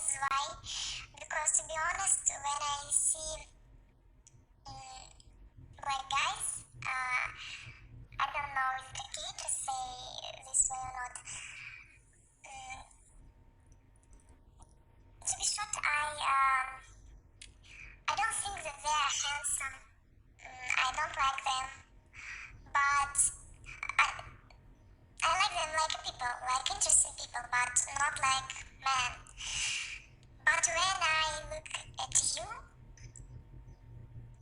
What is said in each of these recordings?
because why? Because to be honest, when I see white guys, I don't know if it's okay to say this way or not. To be short, I don't think that they are handsome. I don't like them, but I I like them like people, like interesting people, but not like men. But when I look at you,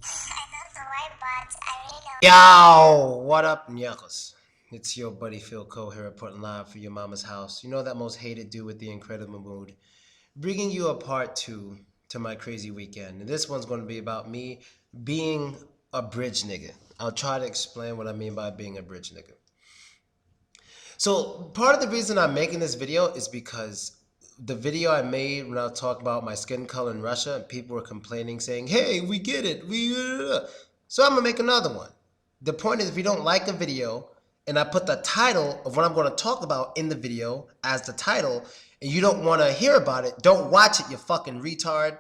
I don't know why, but I really don't. Yo, what up, Nyakos? It's your buddy Philko here reporting live for your mama's house. You know that most hated dude with the incredible mood. Bringing you a part two to my crazy weekend. And this one's going to be about me being a bridge nigga. I'll try to explain what I mean by being a bridge nigga. So part of the reason I'm making this video is because the video I made when I was talking about my skin color in Russia, people were complaining saying, hey, we get it. So I'm going to make another one. The point is if you don't like a video and I put the title of what I'm going to talk about in the video as the title and you don't want to hear about it, don't watch it, you fucking retard.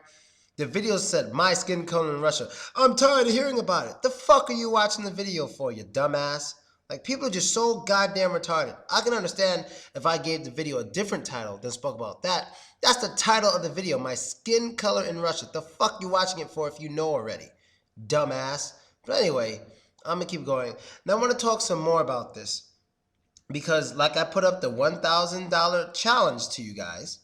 The video said, my skin color in Russia. I'm tired of hearing about it. The fuck are you watching the video for, you dumbass? Like, people are just so goddamn retarded. I can understand if I gave the video a different title than spoke about that. That's the title of the video, my skin color in Russia. The fuck you watching it for if you know already, dumbass? But anyway, I'm gonna keep going. Now I want to talk some more about this because like I put up the $1,000 challenge to you guys.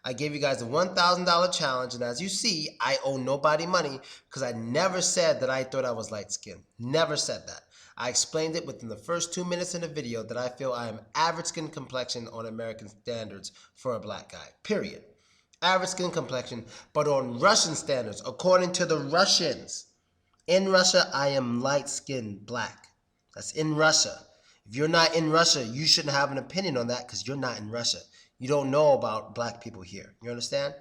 I gave you guys a $1,000 challenge, and as you see, I owe nobody money because I never said that I thought I was light-skinned. Never said that. I explained it within the first 2 minutes in the video that I feel I am average skin complexion on American standards for a black guy, period. Average skin complexion, but on Russian standards, according to the Russians. In Russia, I am light-skinned black. That's in Russia. If you're not in Russia, you shouldn't have an opinion on that because you're not in Russia. You don't know about black people here. You understand?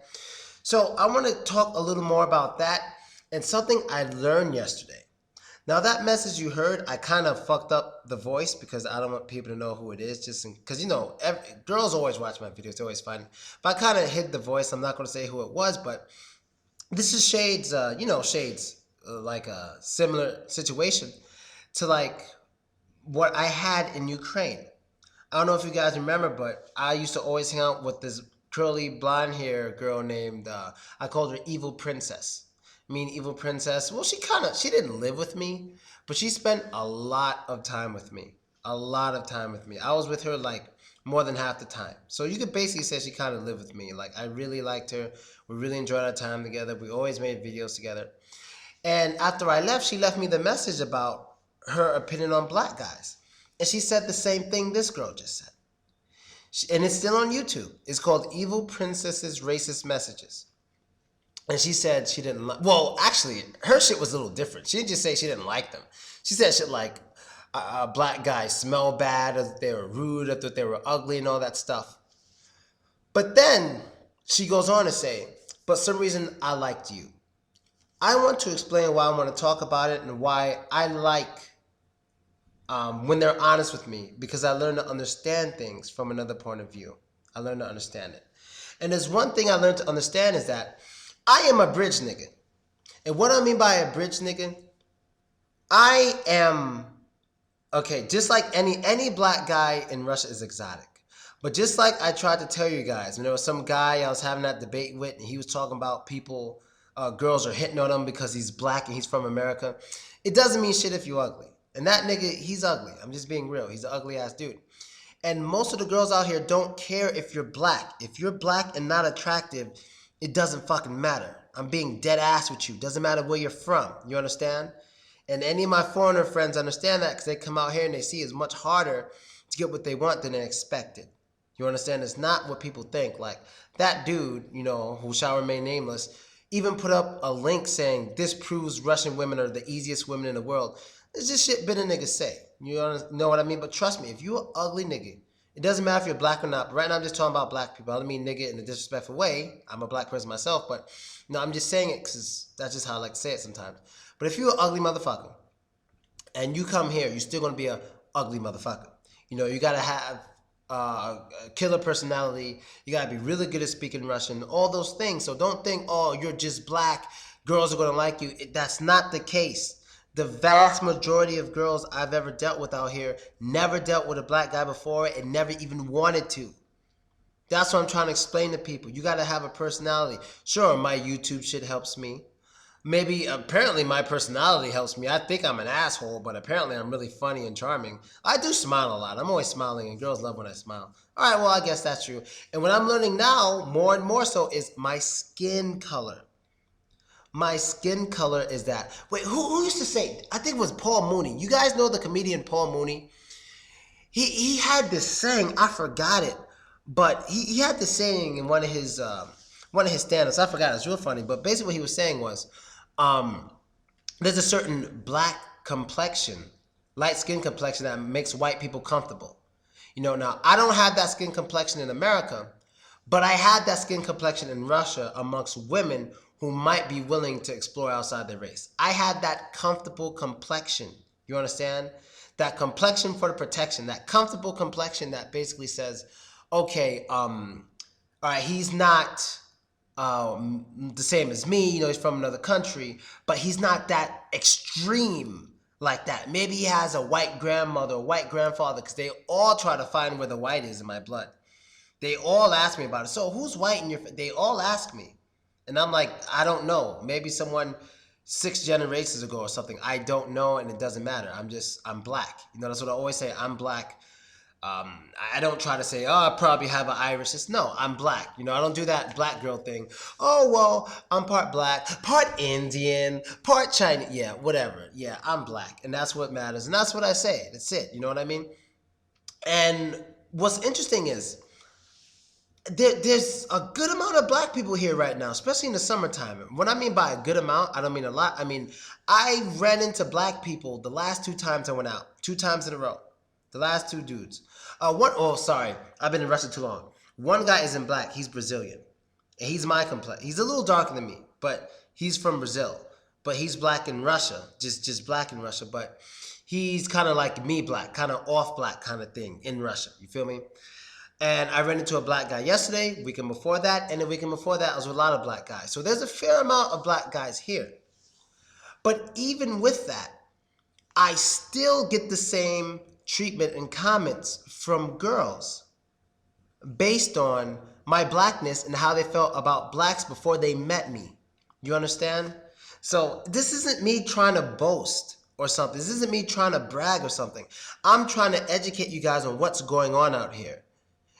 So I want to talk a little more about that and something I learned yesterday. Now that message you heard, I kind of fucked up the voice because I don't want people to know who it is. Just because, you know, girls always watch my videos. It's always fun. If I kind of hid the voice, I'm not going to say who it was, but this is Shades, Shades, like a similar situation to like what I had in Ukraine. I don't know if you guys remember, but I used to always hang out with this curly blonde hair girl named, I called her Evil Princess. I mean, Evil Princess, well, she didn't live with me, but she spent a lot of time with me. A lot of time with me. I was with her like more than half the time. So you could basically say she kind of lived with me. Like, I really liked her. We really enjoyed our time together. We always made videos together. And after I left, she left me the message about her opinion on black guys. And she said the same thing this girl just said. And it's still on YouTube. It's called Evil Princess's Racist Messages. And she said she didn't like, well, actually, her shit was a little different. She didn't just say she didn't like them. She said shit like, black guys smell bad, or that they were rude, or that they were ugly, and all that stuff. But then she goes on to say, but some reason I liked you. I want to explain why I want to talk about it and why I like when they're honest with me, because I learn to understand things from another point of view. I learn to understand it. And there's one thing I learned to understand is that I am a bridge nigga. And what I mean by a bridge nigga, I am, okay, just like any black guy in Russia is exotic. But just like I tried to tell you guys, when there was some guy I was having that debate with, and he was talking about people, girls are hitting on him because he's black and he's from America. It doesn't mean shit if you're ugly. And that nigga, he's ugly. I'm just being real. He's an ugly ass dude. And most of the girls out here don't care if you're black. If you're black and not attractive, it doesn't fucking matter. I'm being dead ass with you. Doesn't matter where you're from. You understand? And any of my foreigner friends understand that because they come out here and they see it's much harder to get what they want than they expected. You understand? It's not what people think. Like, that dude, you know, who shall remain nameless, even put up a link saying this proves Russian women are the easiest women in the world. It's just shit bitter niggas say. You know what I mean? But trust me, if you're an ugly nigga, it doesn't matter if you're black or not. But right now I'm just talking about black people. I don't mean nigga in a disrespectful way. I'm a black person myself, but no, I'm just saying it because that's just how I like to say it sometimes. But if you're an ugly motherfucker and you come here, you're still going to be an ugly motherfucker. You know, you got to have killer personality. You gotta be really good at speaking Russian. All those things. So don't think, oh, you're just black. Girls are gonna like you. That's not the case. The vast majority of girls I've ever dealt with out here never dealt with a black guy before and never even wanted to. That's what I'm trying to explain to people. You gotta have a personality. Sure, my YouTube shit helps me. Maybe, apparently my personality helps me. I think I'm an asshole, but apparently I'm really funny and charming. I do smile a lot. I'm always smiling, and girls love when I smile. All right, well, I guess that's true. And what I'm learning now, more and more so, is my skin color. My skin color is that. Wait, who used to say? I think it was Paul Mooney. You guys know the comedian Paul Mooney? He had this saying. I forgot it, but he had this saying in one of his stand-ups. I forgot. It's real funny. But basically, what he was saying was, there's a certain black complexion, light skin complexion that makes white people comfortable. Now I don't have that skin complexion in America, but I had that skin complexion in Russia amongst women who might be willing to explore outside their race. I had that comfortable complexion. You understand? That complexion for the protection, that comfortable complexion that basically says, okay, all right, he's not the same as me, he's from another country, but he's not that extreme like that. Maybe he has a white grandmother, a white grandfather, because they all try to find where the white is in my blood. They all ask me about it. So who's white in your family? They all ask me. And I'm like, I don't know. Maybe someone 6 generations ago or something. I don't know, and it doesn't matter. I'm black. That's what I always say. I'm black. I don't try to say, oh, I probably have an Irish. No, I'm black. I don't do that black girl thing. Oh, well, I'm part black, part Indian, part Chinese. Yeah, whatever. Yeah, I'm black. And that's what matters. And that's what I say. That's it. You know what I mean? And what's interesting is there's a good amount of black people here right now, especially in the summertime. What I mean by a good amount, I don't mean a lot. I mean, I ran into black people the last 2 times I went out, 2 times in a row. The last 2 dudes. Sorry, I've been in Russia too long. One guy isn't black, he's Brazilian. And he's my complexion. He's a little darker than me, but he's from Brazil. But he's black in Russia, just black in Russia. But he's kind of like me black, kind of off black kind of thing in Russia. You feel me? And I ran into a black guy yesterday, weekend before that, and the weekend before that, I was with a lot of black guys. So there's a fair amount of black guys here. But even with that, I still get the same treatment and comments from girls based on my blackness and how they felt about blacks before they met me. You understand? So this isn't me trying to boast or something. This isn't me trying to brag or something. I'm trying to educate you guys on what's going on out here.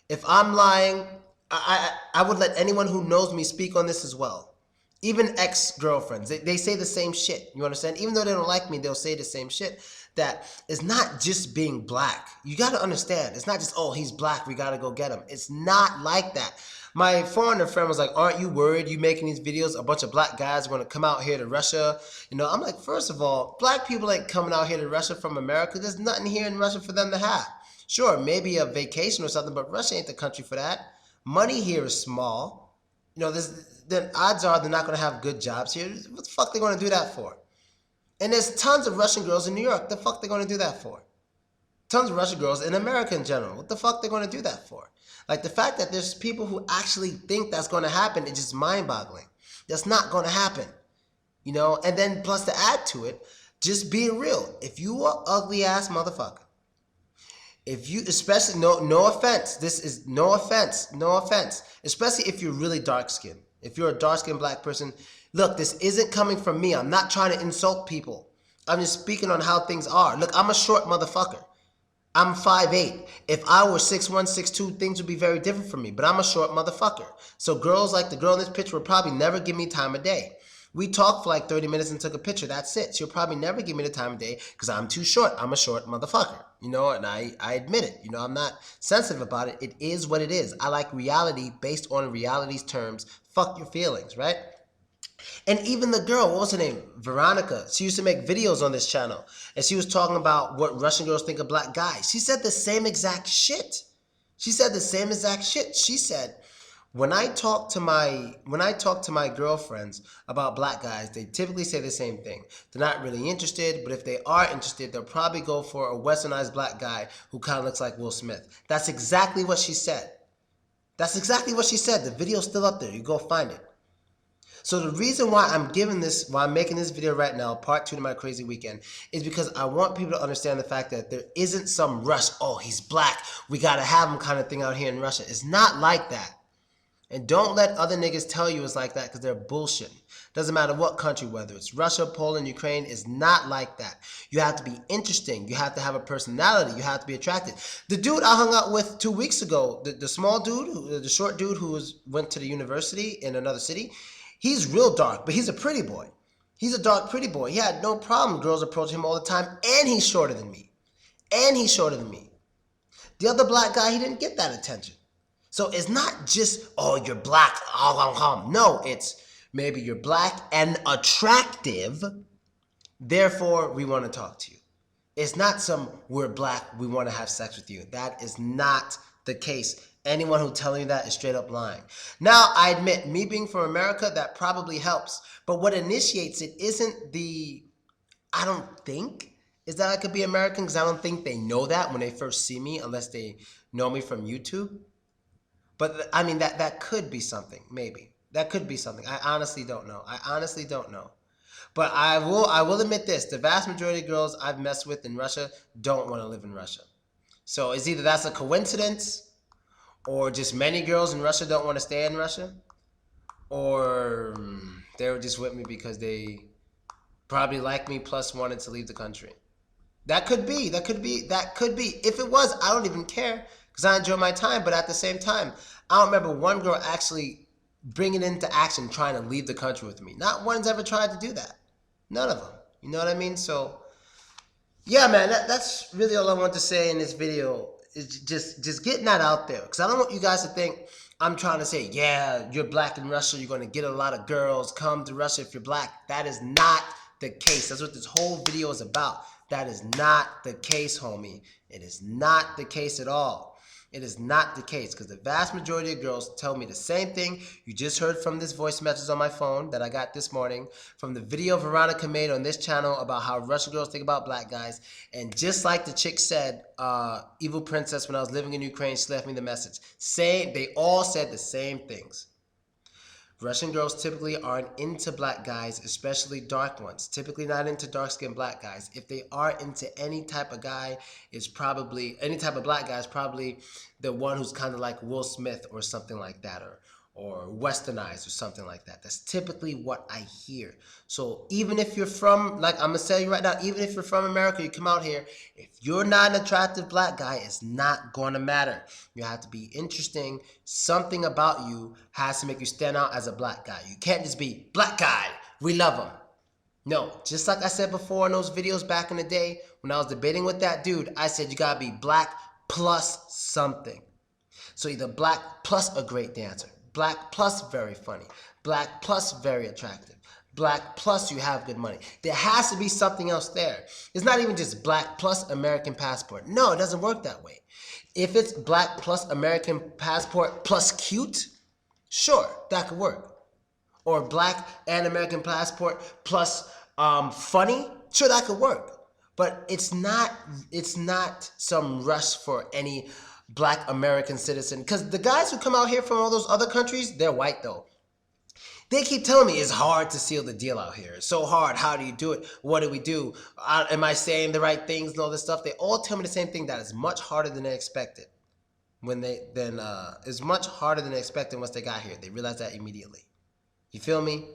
If I'm lying, I would let anyone who knows me speak on this as well. Even ex-girlfriends, they say the same shit. You understand? Even though they don't like me, they'll say the same shit. That it's not just being black. You got to understand. It's not just, oh, he's black, we got to go get him. It's not like that. My foreigner friend was like, aren't you worried you making these videos? A bunch of black guys are going to come out here to Russia. I'm like, first of all, black people ain't coming out here to Russia from America. There's nothing here in Russia for them to have. Sure, maybe a vacation or something, but Russia ain't the country for that. Money here is small. Then odds are they're not going to have good jobs here. What the fuck are they going to do that for? And there's tons of Russian girls in New York. The fuck they going to do that for? Tons of Russian girls in America in general. What the fuck they going to do that for? Like the fact that there's people who actually think that's going to happen is just mind-boggling. That's not going to happen. And then plus to add to it, just being real. If you are ugly ass motherfucker, if you, especially, no offense, this is no offense, especially if you're really dark skinned. If you're a dark skinned black person, look, this isn't coming from me. I'm not trying to insult people. I'm just speaking on how things are. Look, I'm a short motherfucker. I'm 5'8". If I were 6'1", 6'2", things would be very different for me, but I'm a short motherfucker. So girls like the girl in this picture would probably never give me time of day. We talked for like 30 minutes and took a picture. That's it. She'll probably never give me the time of day because I'm too short. I'm a short motherfucker, and I admit it. I'm not sensitive about it. It is what it is. I like reality based on reality's terms. Fuck your feelings, right? And even the girl, what was her name? Veronica. She used to make videos on this channel. And she was talking about what Russian girls think of black guys. She said the same exact shit. She said, When I talk to my girlfriends about black guys, they typically say the same thing. They're not really interested, but if they are interested, they'll probably go for a westernized black guy who kind of looks like Will Smith. That's exactly what she said. That's exactly what she said. The video's still up there. You go find it. So the reason why I'm making this video right now, part 2 to my crazy weekend, is because I want people to understand the fact that there isn't some rush, oh, he's black, we gotta have him kind of thing out here in Russia. It's not like that. And don't let other niggas tell you it's like that, because they're bullshit. Doesn't matter what country, whether it's Russia, Poland, Ukraine, it's not like that. You have to be interesting. You have to have a personality. You have to be attracted. The dude I hung out with 2 weeks ago, the small dude, the short dude who went to the university in another city, he's real dark, but he's a pretty boy. He's a dark, pretty boy. He had no problem girls approaching him all the time, and he's shorter than me. The other black guy, he didn't get that attention. So it's not just, oh, you're black. No, it's maybe you're black and attractive, therefore we want to talk to you. It's not some, we're black, we want to have sex with you. That is not the case. Anyone who's telling you that is straight up lying. Now, I admit, me being from America, that probably helps. But what initiates it isn't I don't think, is that I could be American, because I don't think they know that when they first see me, unless they know me from YouTube. But I mean, that could be something, maybe. That could be something. I honestly don't know. But I will admit this. The vast majority of girls I've messed with in Russia don't want to live in Russia. So it's either that's a coincidence, or just many girls in Russia don't want to stay in Russia, or they were just with me because they probably like me plus wanted to leave the country. That could be. If it was, I don't even care, because I enjoy my time. But at the same time, I don't remember one girl actually bringing it into action trying to leave the country with me. Not one's ever tried to do that. None of them. You know what I mean? So, yeah, man, that's really all I want to say in this video. Is just getting that out there. Because I don't want you guys to think I'm trying to say, yeah, you're black in Russia, you're going to get a lot of girls. Come to Russia if you're black. That is not the case. That's what this whole video is about. That is not the case, homie. It is not the case at all. It is not the case, because the vast majority of girls tell me the same thing you just heard from this voice message on my phone that I got this morning, from the video Veronica made on this channel about how Russian girls think about black guys. And just like the chick said, Evil Princess, when I was living in Ukraine, she left me the message. They all said the same things. Russian girls typically aren't into black guys, especially dark ones. Typically not into dark-skinned black guys. If they are into any type of guy, any type of black guy is probably the one who's kind of like Will Smith or something like that, or westernized or something like that. That's typically what I hear. So even if you're from, like I'm going to tell you right now, even if you're from America, you come out here, if you're not an attractive black guy, it's not going to matter. You have to be interesting. Something about you has to make you stand out as a black guy. You can't just be, black guy, we love him. No, just like I said before in those videos back in the day, when I was debating with that dude, I said you got to be black plus something. So either black plus a great dancer, black plus very funny, black plus very attractive, black plus you have good money. There has to be something else there. It's not even just black plus American passport. No, it doesn't work that way. If it's black plus American passport plus cute, sure, that could work. Or black and American passport plus funny, sure, that could work. But it's not some rush for any black American citizen. Because the guys who come out here from all those other countries, they're white though. They keep telling me it's hard to seal the deal out here. It's so hard. How do you do it? What do we do? Am I saying the right things and all this stuff? They all tell me the same thing, that it's much harder than they expected. It's much harder than they expected once they got here. They realized that immediately. You feel me?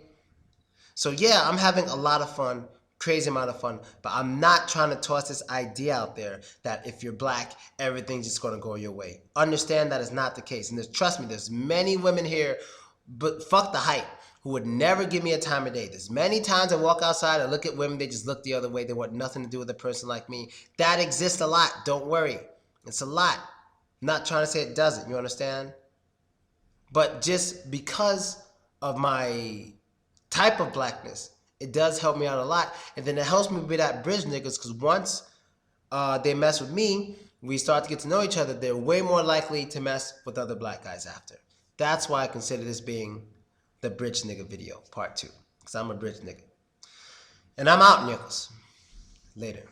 So yeah, I'm having a lot of fun. Crazy amount of fun, but I'm not trying to toss this idea out there that if you're black, everything's just going to go your way. Understand that is not the case. And trust me, there's many women here, but fuck the hype, who would never give me a time of day. There's many times I walk outside and look at women, they just look the other way. They want nothing to do with a person like me. That exists a lot. Don't worry. It's a lot. I'm not trying to say it doesn't. You understand? But just because of my type of blackness, it does help me out a lot. And then it helps me be that bridge niggas, because once they mess with me, we start to get to know each other, they're way more likely to mess with other black guys after. That's why I consider this being the bridge nigga video, part 2. Because I'm a bridge nigga. And I'm out, niggas. Later.